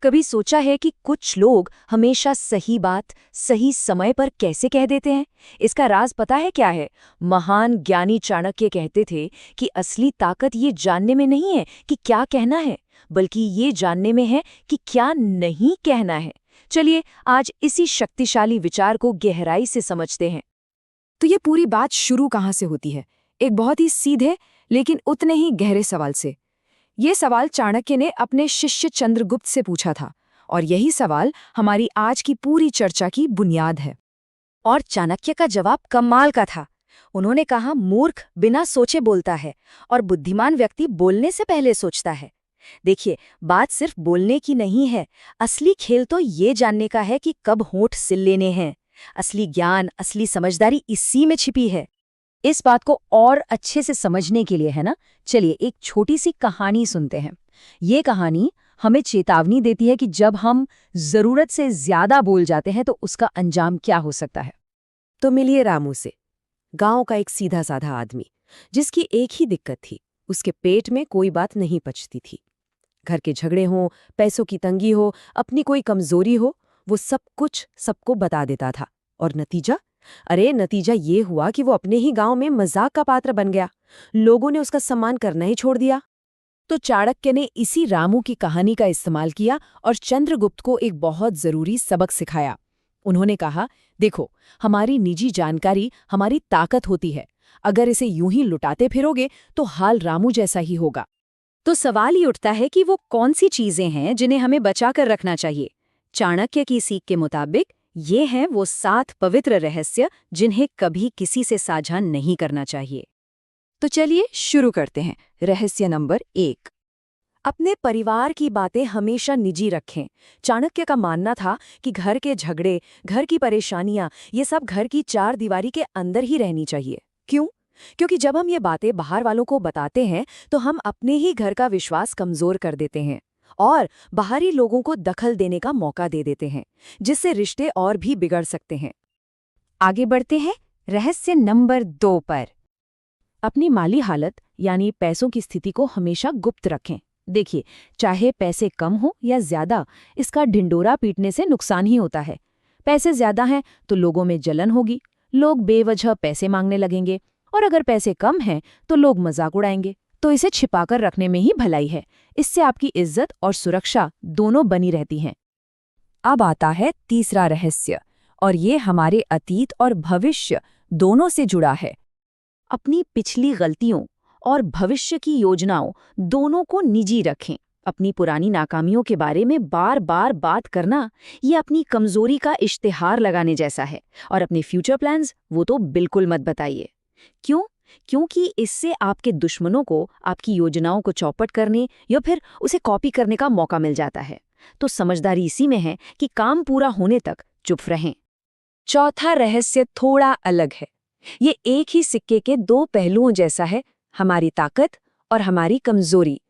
कभी सोचा है कि कुछ लोग हमेशा सही बात सही समय पर कैसे कह देते हैं? इसका राज पता है क्या है? महान ज्ञानी चाणक्य कहते थे कि असली ताकत ये जानने में नहीं है कि क्या कहना है, बल्कि ये जानने में है कि क्या नहीं कहना है। चलिए आज इसी शक्तिशाली विचार को गहराई से समझते हैं। तो ये पूरी बात शुरू कहाँ से होती है? एक बहुत ही सीधे लेकिन उतने ही गहरे सवाल से। ये सवाल चाणक्य ने अपने शिष्य चंद्रगुप्त से पूछा था, और यही सवाल हमारी आज की पूरी चर्चा की बुनियाद है। और चाणक्य का जवाब कमाल का था। उन्होंने कहा, मूर्ख बिना सोचे बोलता है और बुद्धिमान व्यक्ति बोलने से पहले सोचता है। देखिए, बात सिर्फ बोलने की नहीं है, असली खेल तो ये जानने का है कि कब होंठ सिल लेने हैं। असली ज्ञान, असली समझदारी इसी में छिपी है। इस बात को और अच्छे से समझने के लिए है ना, चलिए एक छोटी सी कहानी सुनते हैं। ये कहानी हमें चेतावनी देती है कि जब हम जरूरत से ज्यादा बोल जाते हैं तो उसका अंजाम क्या हो सकता है। तो मिलिए रामू से, गांव का एक सीधा साधा आदमी, जिसकी एक ही दिक्कत थी, उसके पेट में कोई बात नहीं पचती थी। घर के झगड़े हों, पैसों की तंगी हो, अपनी कोई कमजोरी हो, वो सब कुछ सबको बता देता था। और नतीजा ये हुआ कि वो अपने ही गांव में मजाक का पात्र बन गया। लोगों ने उसका सम्मान करना ही छोड़ दिया। तो चाणक्य ने इसी रामू की कहानी का इस्तेमाल किया और चंद्रगुप्त को एक बहुत जरूरी सबक सिखाया। उन्होंने कहा, देखो, हमारी निजी जानकारी हमारी ताकत होती है। अगर इसे यूं ही लुटाते फिरोगे तो हाल रामू जैसा ही होगा। तो सवाल ही उठता है कि वो कौन सी चीजें हैं जिन्हें हमें बचाकर रखना चाहिए। चाणक्य की सीख के मुताबिक ये हैं वो 7 पवित्र रहस्य जिन्हें कभी किसी से साझा नहीं करना चाहिए। तो चलिए शुरू करते हैं। रहस्य नंबर 1, अपने परिवार की बातें हमेशा निजी रखें। चाणक्य का मानना था कि घर के झगड़े, घर की परेशानियां, ये सब घर की 4 दीवारी के अंदर ही रहनी चाहिए। क्यों? क्योंकि जब हम ये बातें बाहर वालों को बताते हैं तो हम अपने ही घर का विश्वास कमजोर कर देते हैं और बाहरी लोगों को दखल देने का मौका दे देते हैं, जिससे रिश्ते और भी बिगड़ सकते हैं। आगे बढ़ते हैं रहस्य नंबर 2 पर। अपनी माली हालत यानी पैसों की स्थिति को हमेशा गुप्त रखें। देखिए, चाहे पैसे कम हो या ज्यादा, इसका ढिंडोरा पीटने से नुकसान ही होता है। पैसे ज्यादा हैं तो लोगों में जलन होगी, लोग बेवजह पैसे मांगने लगेंगे, और अगर पैसे कम हैं तो लोग मजाक उड़ाएंगे। तो इसे छिपाकर रखने में ही भलाई है। इससे आपकी इज्जत और सुरक्षा दोनों बनी रहती हैं। अब आता है तीसरा रहस्य, और ये हमारे अतीत और भविष्य दोनों से जुड़ा है। अपनी पिछली गलतियों और भविष्य की योजनाओं दोनों को निजी रखें। अपनी पुरानी नाकामियों के बारे में बार बार बात करना ये अपनी कमजोरी का इश्तिहार लगाने जैसा है, और अपने फ्यूचर प्लान्स वो तो बिल्कुल मत बताइए। क्यों? क्योंकि इससे आपके दुश्मनों को आपकी योजनाओं को चौपट करने या फिर उसे कॉपी करने का मौका मिल जाता है। तो समझदारी इसी में है कि काम पूरा होने तक चुप रहें। चौथा रहस्य थोड़ा अलग है। ये एक ही सिक्के के 2 पहलुओं जैसा है, हमारी ताकत और हमारी कमजोरी।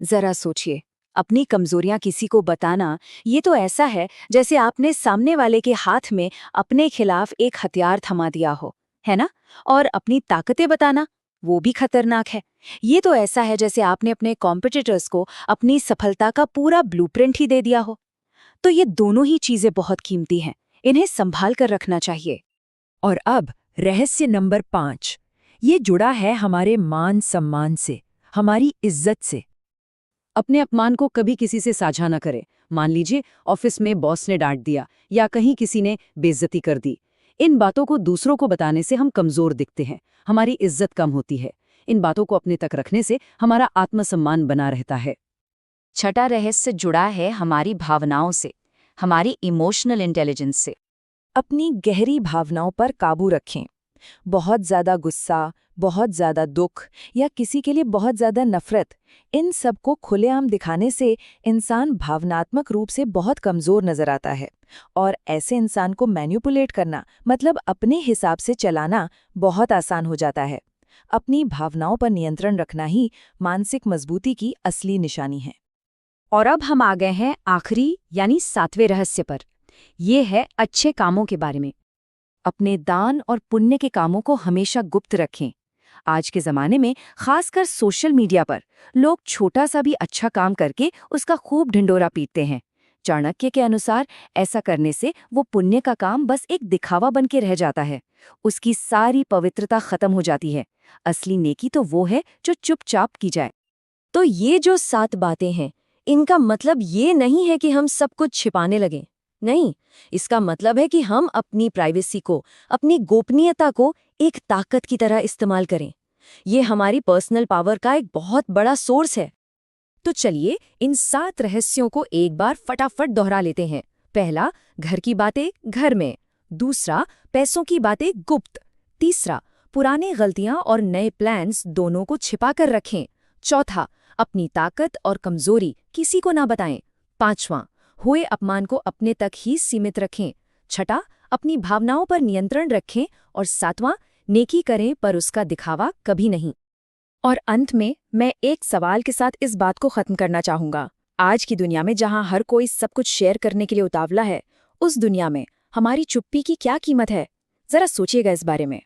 जरा सोचिए, अपनी कमजोरियां किसी को बताना ये तो ऐसा है जैसे आपने सामने वाले के हाथ में अपने खिलाफ एक हथियार थमा दिया हो, है ना? और अपनी ताकतें बताना वो भी खतरनाक है। ये तो ऐसा है जैसे आपने अपने कॉम्पिटिटर्स को अपनी सफलता का पूरा ब्लूप्रिंट ही दे दिया हो। तो ये दोनों ही चीजें बहुत कीमती हैं, इन्हें संभाल कर रखना चाहिए। और अब रहस्य नंबर 5, ये जुड़ा है हमारे मान सम्मान से, हमारी इज्जत से। अपने अपमान को कभी किसी से साझा न करें। मान लीजिए ऑफिस में बॉस ने डांट दिया या कहीं किसी ने बेइज्जती कर दी। इन बातों को दूसरों को बताने से हम कमजोर दिखते हैं, हमारी इज्जत कम होती है। इन बातों को अपने तक रखने से हमारा आत्मसम्मान बना रहता है। छठा रहस्य जुड़ा है हमारी भावनाओं से, हमारी इमोशनल इंटेलिजेंस से। अपनी गहरी भावनाओं पर काबू रखें। बहुत ज्यादा गुस्सा, बहुत ज्यादा दुख या किसी के लिए बहुत ज्यादा नफरत, इन सब को खुलेआम दिखाने से इंसान भावनात्मक रूप से बहुत कमजोर नजर आता है, और ऐसे इंसान को मैनिपुलेट करना मतलब अपने हिसाब से चलाना बहुत आसान हो जाता है। अपनी भावनाओं पर नियंत्रण रखना ही मानसिक मजबूती की असली निशानी है। और अब हम आ गए हैं आखिरी यानी 7वें रहस्य पर। ये है अच्छे कामों के बारे में। अपने दान और पुण्य के कामों को हमेशा गुप्त रखें। आज के ज़माने में खासकर सोशल मीडिया पर लोग छोटा सा भी अच्छा काम करके उसका खूब ढिंडोरा पीटते हैं, चाणक्य के अनुसार ऐसा करने से वो पुण्य का काम बस एक दिखावा बन के रह जाता है। उसकी सारी पवित्रता खत्म हो जाती है। असली नेकी तो वो है जो चुपचाप की जाए। तो ये जो 7 बातें हैं, इनका मतलब ये नहीं है कि हम सब कुछ छिपाने लगें। नहीं, इसका मतलब है कि हम अपनी प्राइवेसी को, अपनी गोपनीयता को एक ताकत की तरह इस्तेमाल करें। ये हमारी पर्सनल पावर का एक बहुत बड़ा सोर्स है। तो चलिए इन 7 रहस्यों को एक बार फटाफट दोहरा लेते हैं। पहला, घर की बातें घर में। दूसरा, पैसों की बातें गुप्त। तीसरा, पुरानी गलतियां और नए प्लान्स दोनों को छिपा कर रखें। चौथा, अपनी ताकत और कमजोरी किसी को ना बताएं। पांचवां, हुए अपमान को अपने तक ही सीमित रखें। छठा, अपनी भावनाओं पर नियंत्रण रखें। और सातवां, नेकी करें पर उसका दिखावा कभी नहीं। और अंत में मैं एक सवाल के साथ इस बात को खत्म करना चाहूंगा। आज की दुनिया में जहां हर कोई सब कुछ शेयर करने के लिए उतावला है, उस दुनिया में हमारी चुप्पी की क्या कीमत है? जरा सोचिएगा इस बारे में।